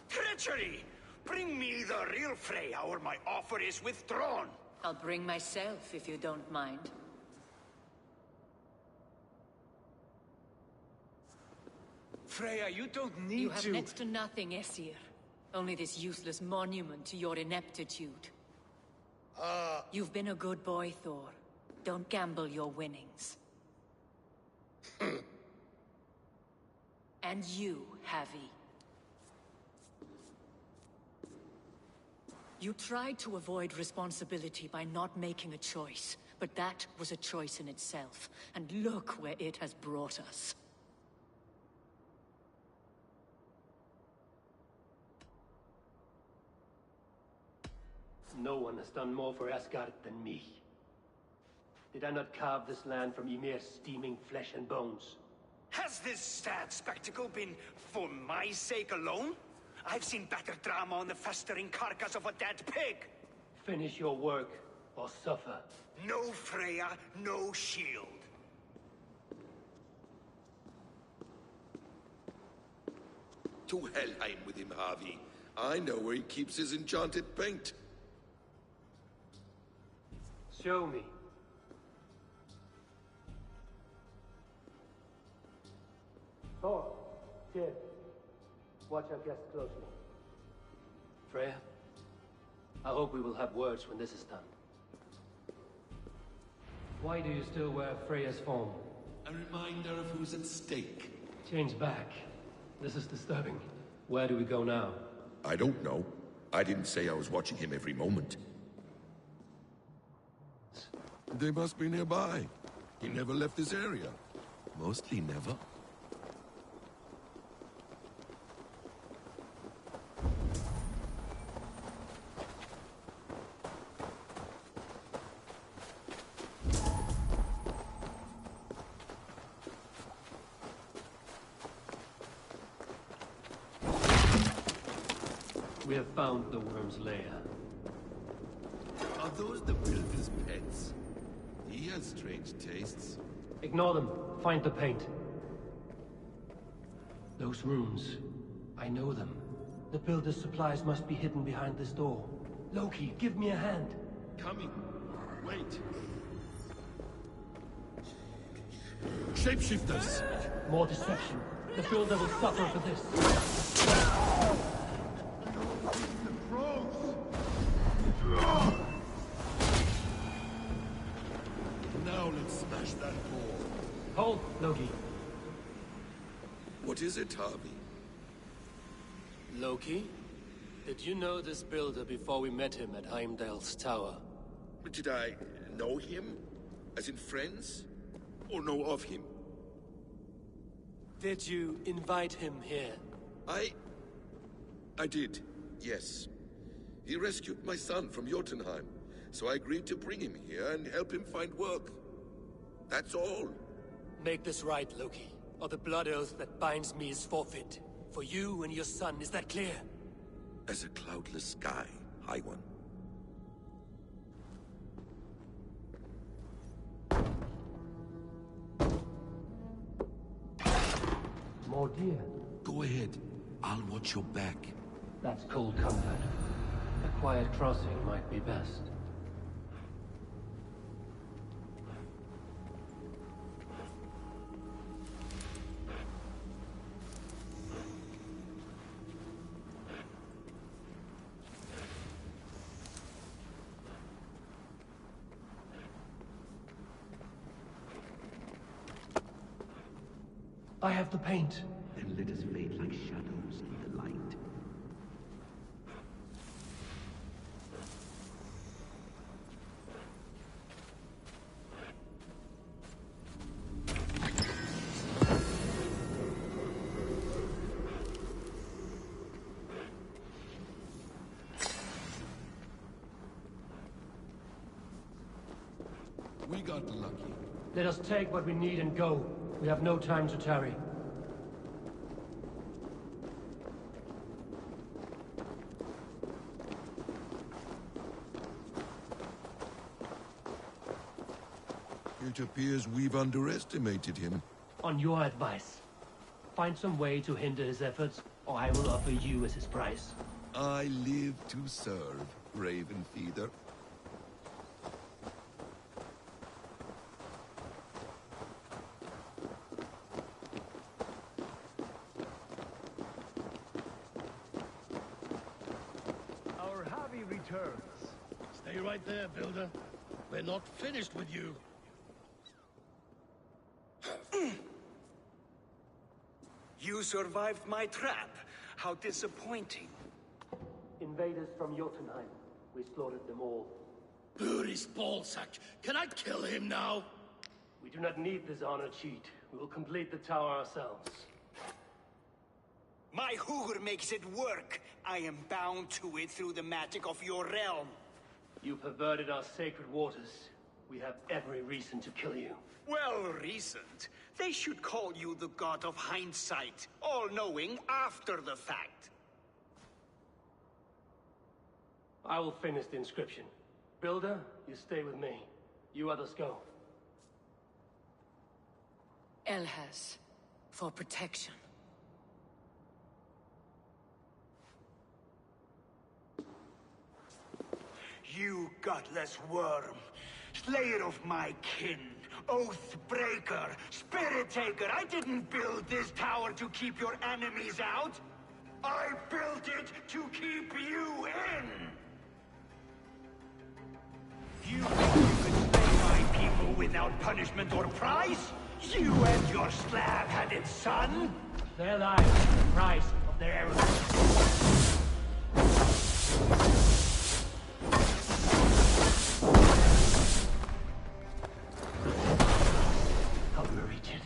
Treachery! Bring me the real Freya or my offer is withdrawn! I'll bring myself if you don't mind. Freya, you don't need to... You have next to nothing, Aesir. Only this useless monument to your ineptitude. You've been a good boy, Thor. Don't gamble your winnings. And you, Havi. You tried to avoid responsibility by not making a choice, but that was a choice in itself, and look where it has brought us. No one has done more for Asgard than me. Did I not carve this land from Ymir's steaming flesh and bones? Has this sad spectacle been for my sake alone? I've seen better drama on the festering carcass of a dead pig! Finish your work, or suffer. No Freya, no shield. To Helheim with him, Harvey. I know where he keeps his enchanted paint. Show me. Thor, Tyr, watch our guest closely. Freya, I hope we will have words when this is done. Why do you still wear Freya's form? A reminder of who's at stake. Change back. This is disturbing. Where do we go now? I don't know. I didn't say I was watching him every moment. They must be nearby. He never left this area. Mostly never. We have found the worm's lair. those the builder's pets? He has strange tastes. Ignore them. Find the paint. Those runes. I know them. The builder's supplies must be hidden behind this door. Loki, give me a hand. Coming. Wait. Shapeshifters! More deception. The builder will suffer for this. Now let's smash that door. Hold, Loki. What is it, Harvey? Loki? Did you know this builder before we met him at Heimdall's tower? Did I know him? As in friends? Or know of him? Did you invite him here? I did, yes. He rescued my son from Jotunheim, so I agreed to bring him here and help him find work. That's all. Make this right, Loki, or the blood oath that binds me is forfeit. For you and your son, is that clear? As a cloudless sky, High One. More deer. Go ahead. I'll watch your back. That's cold comfort. A quiet crossing might be best. I have the paint. Then let us fade like shadows in the light. We got lucky. Let us take what we need and go. We have no time to tarry. It appears we've underestimated him. On your advice. Find some way to hinder his efforts, or I will offer you as his price. I live to serve, Raven Feeder. Our Harvey returns. Stay right there, Builder. We're not finished with you. You survived my trap. How disappointing. Invaders from Jotunheim. We slaughtered them all. Buri's ballsack. Can I kill him now? We do not need this honor cheat. We will complete the tower ourselves. My Hugr makes it work. I am bound to it through the magic of your realm. You perverted our sacred waters. We have every reason to kill you. Well reasoned. They should call you the god of hindsight, all-knowing after the fact. I will finish the inscription. Builder, you stay with me. You others go. Elhas, for protection. You gutless worm, slayer of my kin, oath breaker, spirit taker. I didn't build this tower to keep your enemies out. I built it to keep you in. You think you could slay my people without punishment or price? You and your slab-headed son? Their lives are the price of their arrogance. How do we reach it?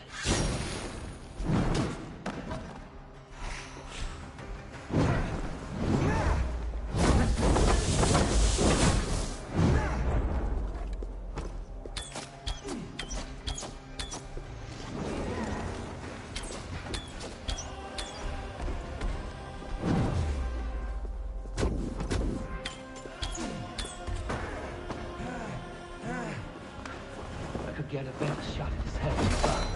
get a better shot at his head than that.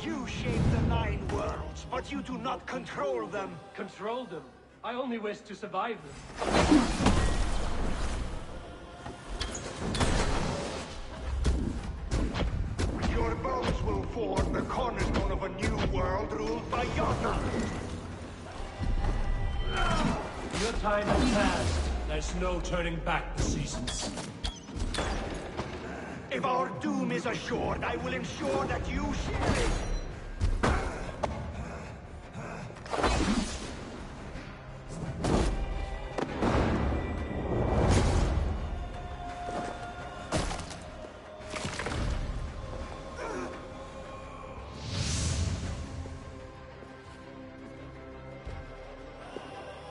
You shape the 9 worlds, but you do not control them. Control them? I only wish to survive them. Your bones will form the cornerstone of a new world ruled by Jotun. Your time has passed. There's no turning back the seasons. If our doom is assured, I will ensure that you share it.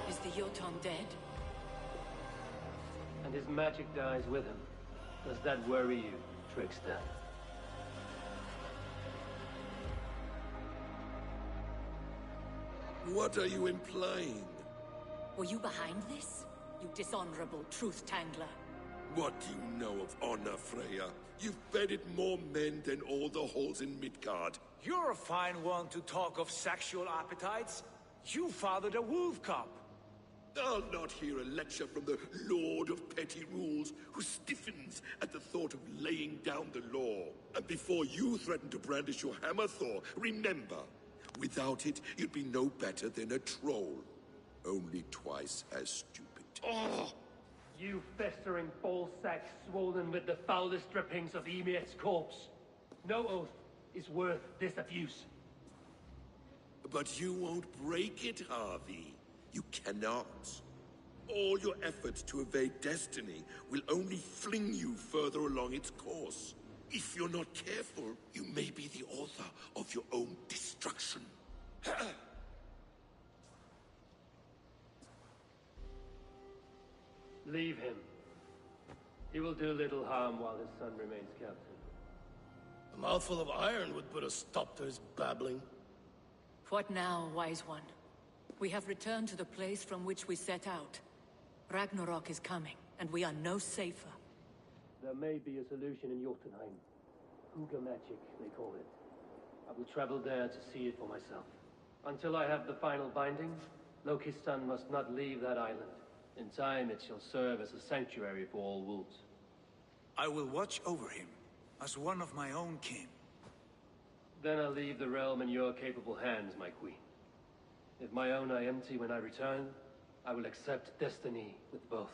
Is the Jotun dead? And his magic dies with him. Does that worry you, trickster? What are you implying? Were you behind this? You dishonorable truth-tangler. What do you know of honor, Freya? You've bedded more men than all the halls in Midgard. You're a fine one to talk of sexual appetites. You fathered a wolf cub. I'll not hear a lecture from the Lord of Petty Rules, who stiffens at the thought of laying down the law. And before you threaten to brandish your hammer, Thor, remember, without it, you'd be no better than a troll. Only twice as stupid. Oh! You festering ballsack swollen with the foulest drippings of Ymir's corpse. No oath is worth this abuse. But you won't break it, Harvey. You cannot. All your efforts to evade destiny will only fling you further along its course. If you're not careful, you may be the author of your own destruction. Leave him. He will do little harm while his son remains captive. A mouthful of iron would put a stop to his babbling. What now, wise one? We have returned to the place from which we set out. Ragnarok is coming, and we are no safer. There may be a solution in Jotunheim. Huga magic, they call it. I will travel there to see it for myself. Until I have the final binding, Loki's son must not leave that island. In time, it shall serve as a sanctuary for all wolves. I will watch over him, as one of my own kin. Then I'll leave the realm in your capable hands, my queen. If my own are empty when I return, I will accept destiny with both.